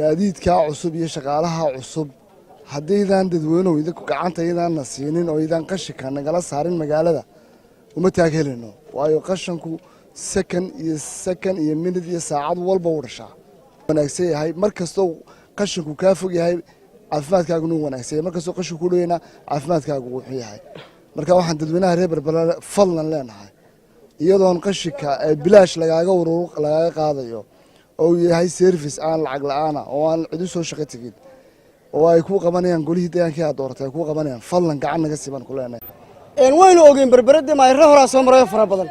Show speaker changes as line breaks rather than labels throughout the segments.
gaadiidka cusub iyo shaqaalaha cusub haddaydan dadweynuhu idinku gacanta idaanna siinin oo idan qashinka nagala saarin magaalada uma taaghelino waayo qashanku second iyo minute iyo saacad walba u dhashaa wanaagsan yahay markastoo qashinku kaa fog yahay caafimaadkaaguna wanaagsan yahay markastoo qashinku ku dhaweyna caafimaadkaagu wuxuu yahay marka waxaan dadweynaha reer Berbera fadlan leenahay iyadoon qashinka bilaash lagaaga qaadayo oo yahay service aan lacag la'aan oo aan cid u soo shaqo tagin oo ay ku qabanayaan golihii deegaanka aad doortay ku qabanayaan fadlan gacan naga siban ku leenahay
waynu ogeyn Berberada maayro hore soo maray fara badan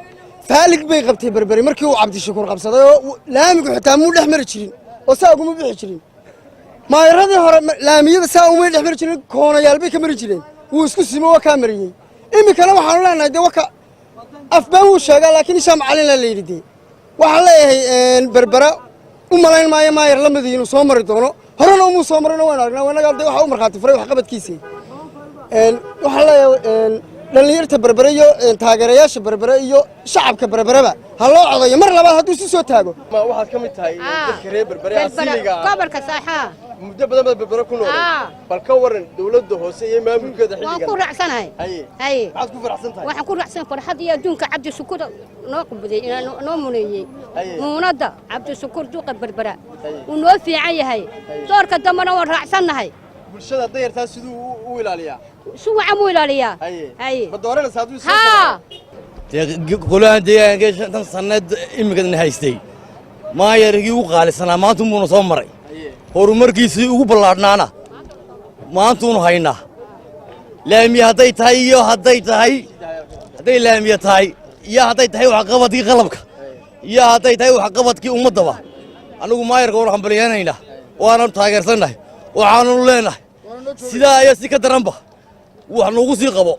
faalig bay qabtay Berberi markii uu Cabdishakuur qabsaday oo laamigu xitaa muu dhex mari jirin oo saagu ma bixi jirin maayiradii hore laamiyada saa uma dhex mari jirin koonayaal bay ka mari jireen wuu isku simo waa ka mariyay imikana waxaan leenahay waka afbaan uu sheegay laakiin Shaam Calin la leeyahay waxaan leeyahay Berbera u malayn maayo maayir la mid inuu soo mari doono horena uu soo marina waan aragnaa wanaga waxa uu marxaati furay wax qabadkiisa waxaan leeyahay dhalinyarta Berbera iyo taageerayaasha Berbera iyo shacabka Berberaba ha loo codayo mar labaad hadduu si soo taago
ma waxaad ka mid tahay dadka reer Berbera asiliga
gobolka saaxaa
muddo badan Berbera ku nool bal ka waran dawladda hoose iyo maamulkeeda xilligan
waan ku raacsanahay
waxaad ku faraxsantahay
waxaan ku raacsan farxad iyo adduunka Cabdishakuur noo qubday noo muneeyay muunada Cabdishakuur duqa Berbera uu noo fiican yahay doorka dambana waan raacsanahay
bulshada dayartaa sidoo uu ilaaliyaa
شو عمو إلاليا
بدورنا سادو
ها
قولان ديانك شن سند إمكان نهايستي ما يرجع وقال سنة ما أنتم منصمري هرمركيس وبلادنا ما أنتم هاينا لام يهدي تاي هدي تاي هدي لام يتاي يا هدي تاي وعقبتي غلبك يا هدي تاي وعقبتك دوا أنا ما يرجع ورحم بليانا وأنا تاجر سنة وعانوا لنا سيدا يا سكة درنبه waxaan ugu sii qabo